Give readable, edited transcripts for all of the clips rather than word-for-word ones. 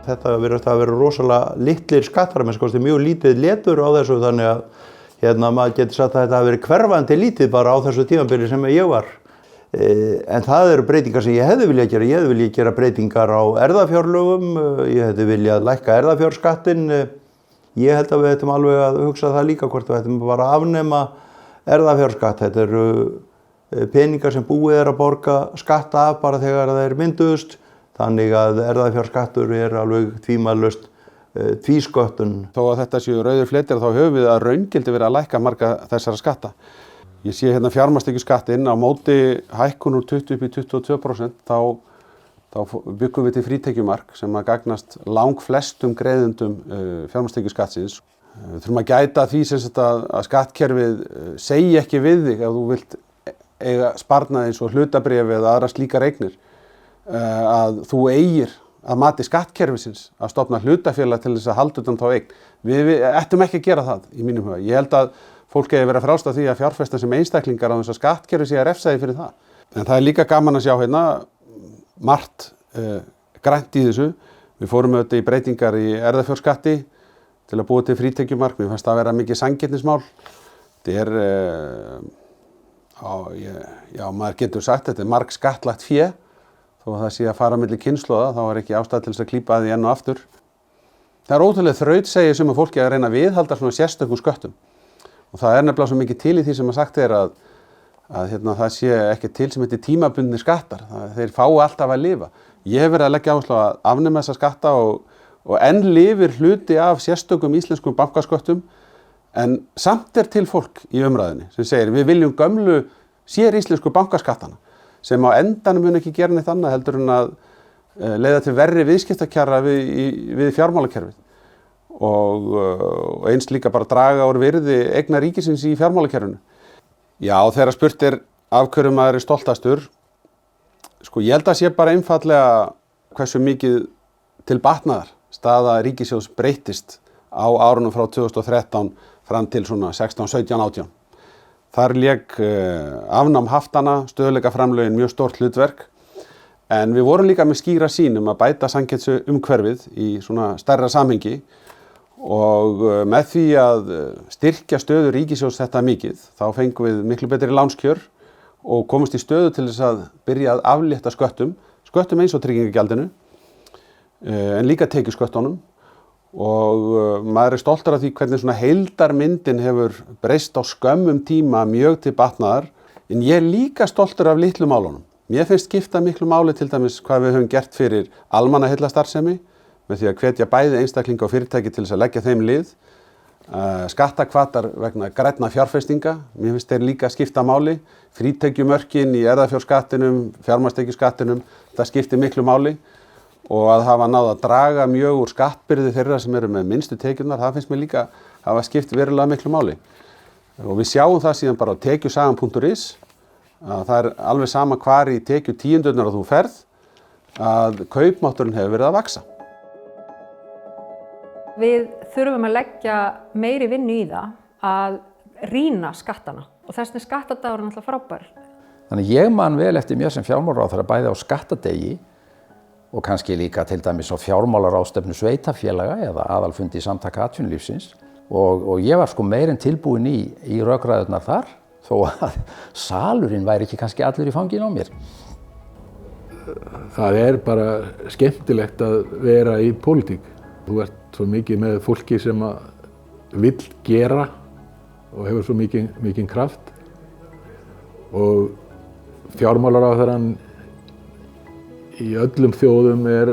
Þetta virðist að vera rosalega litlir skattar, með kosti mjög lítið letur á þessu, þannig að maður getur sagt að þetta hafi verið hverfandi lítið bara á þessu tímabili sem ég var. En það eru breytingar sem ég hefði viljað gera. Ég hefði viljað gera breytingar á erfðafjárlögum, ég hefði viljað lækka erfðafjárskattinn. Ég held að við ættum alveg að hugsa það líka hvort við ættum bara að afnema erfðafjárskatt. Þetta eru peningar sem búið að borga skatta af bara þegar þeir mynduðust. Þannig að erfðafjárskattur alveg tvímælalaust tvísköttun. Þó að þetta séu rauðir fletir þá höfum við að raungildi verið að lækka marga þessara skatta. Ég sé hérna fjármagnstekjuskattinn á móti hækkun úr 20 upp í 22%, þá byggum við til frítekjumark sem að gagnast langflestum greiðendum fjármagnstekjuskattsins. Við þurfum að gæta því að skattkerfið segi ekki við þig ef þú vilt eiga sparnað eins og hlutabréf eða aðra slíkar eignir. Að þú eigir að mati skattkerfisins að stofna hlutafélag til þess að halda utan þá eign. Við ættum ekki að gera það í mínum huga. Ég held að fólk eigi verið frjálst af því að fjárfesta sem einstaklingar á þess að skattkerfi sé að refsa því fyrir það. En það líka gaman að sjá hérna margt grænt í þessu. Við fórum auðvitað í breytingar í erfðafjárskatti til að búa til frítekjumark. Mér fannst það að vera mikið sanngirnismál. Þetta maður getur sagt, þetta marg skattlagt fé. Þó að það sé að fara milli kynslóða, þá ekki ástæða til þess að klípa að því enn og aftur. Það ótrúlega þrautsegi sem að fólki að reyna að viðhalda svona sérstökum sköttum. Og það nefnilega svo mikið til í því sem að sagt að það sé ekki til sem heitir tímabundnir skattar. Þeir fái alltaf að lifa. Ég hef verið að leggja áherslu á að afnema þessa skatta og enn lifir hluti af sérstökum íslenskum bankasköttum, en samt til fólk í umræðinni sem segir við viljum gömlu sér íslensku bankaskattana, sem á endanum mun ekki gera neitt annað heldur en að leiða til verri viðskiptakjara við fjármálakerfið og eins líka bara draga úr virði eigna ríkisins í fjármálakerfinu. Já, þegar spurt af hverju maður stoltastur, ég held að sé bara einfaldlega hversu mikið til batnaðar staða ríkissjóðs breyttist á árunum frá 2013 fram til svona 16, 17, 18. Þar lék afnám haftana, stöðugleikaframlögin mjög stórt hlutverk, en við vorum líka með skýra sýn að bæta samkeppnisumhverfið í svona stærra samhengi og með því að styrkja stöðu ríkissjóðs þetta mikið, þá fengum við miklu betri lánskjör og komumst í stöðu til þess að byrja að aflétta sköttum eins og tryggingagjaldinu, en líka tekjusköttunum. Og maður stoltur af því hvernig svona heildarmyndin hefur breyst á skömmum tíma mjög til batnaðar, en ég líka stoltur af litlu málunum. Mér finnst skipta miklu máli til dæmis hvað við höfum gert fyrir almannaheillarstarfsemi með því að hvetja bæði einstaklinga og fyrirtæki til þess að leggja þeim lið, skatthvatar vegna grænna fjárfestinga, mér finnst þeir líka skipta máli, frítekjumörkin í erfðafjárskattinum, fjármagnstekjuskattinum, það skiptir miklu máli. Og að hafa náð að draga mjög úr skattbyrði þeirra sem eru með minnstu tekjurnar, það finnst mér líka hafa skipt verulega miklu máli. Og við sjáum það síðan bara á tekjusagan.is að það alveg sama hvar í tekju tíundurnar þú ferð, að kaupmátturinn hefur verið að vaxa. Við þurfum að leggja meiri vinnu í það að rýna skattana og þess vegna skattadagurinn alltaf frábær. Þannig ég man vel eftir mér sem fjármálaráðherra bæði á skattadegi og kannski líka til dæmis á fjármálaráðstefnu sveitafélaga eða aðalfundi samtaka atvinnulífsins og ég var meir en tilbúin í rökræðurnar þar þó að salurinn væri ekki kannski allur í fanginu á mér. Það bara skemmtilegt að vera í pólitík. Þú ert svo mikið með fólki sem vill gera og hefur svo mikinn kraft og fjármálaráðherrann í öllum þjóðum er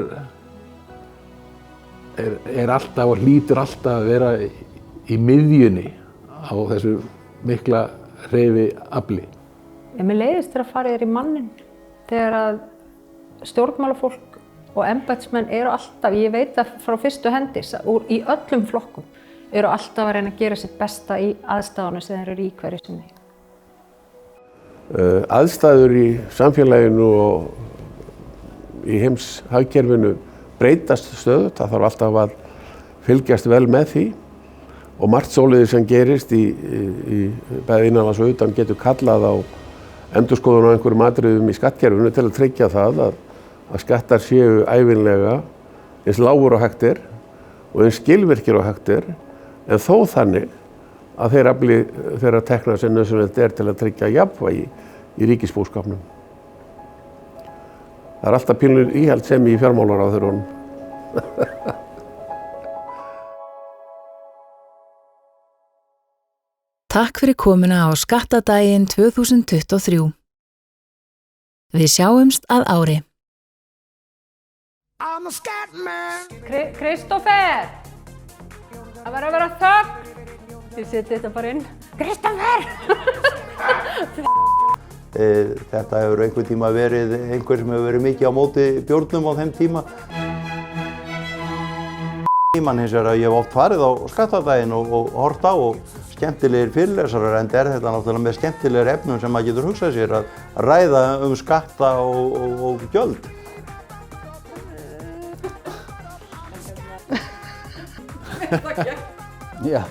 alltaf og hlýtur alltaf að vera í miðjunni á þessu mikla hreyfiafli. Mér leiðist þegar að fara í manninn, þegar að stjórnmálafólk og embættismenn eru alltaf, ég veit það frá fyrstu hendi, í öllum flokkum, eru alltaf að reyna að gera sitt besta í aðstæðunum sem þeir eru í hverju sinni. Aðstæður í samfélaginu og í heimshagkerfinu breytast stöðugt. Það þarf alltaf að fylgjast vel með því og margt svoleiðis sem gerist í bæði innanlands og utan getur kallað á endurskoðun á einhverjum atriðum í skattkerfinu til að tryggja það að skattar séu ævinlega eins lágur og hægt er og eins skilvirkir og hægt er, en þó þannig að þeir afli þeirra tekna sem nauðsynlegt er til að tryggja jafnvægi í ríkisbúskapnum. Það er alltaf pínu íhaldssemi í fjármálaráðherrunum. Takk fyrir komuna á skattadaginn 2023. Við sjáumst að ári. Kristófer! Það var að vera þögn! Þið setið þetta bara inn. Kristófer! Þetta hefur einhvern tíma verið einhver sem hefur verið mikið á móti bjórnum á þeim tíma. Mann hins vegar að ég hef oft farið á skattadaginn og hort á og skemmtilegir fyrirlesarar, en þetta náttúrulega með skemmtilegir efnum sem maður getur hugsað sér að ræða skatta og gjöld. Já.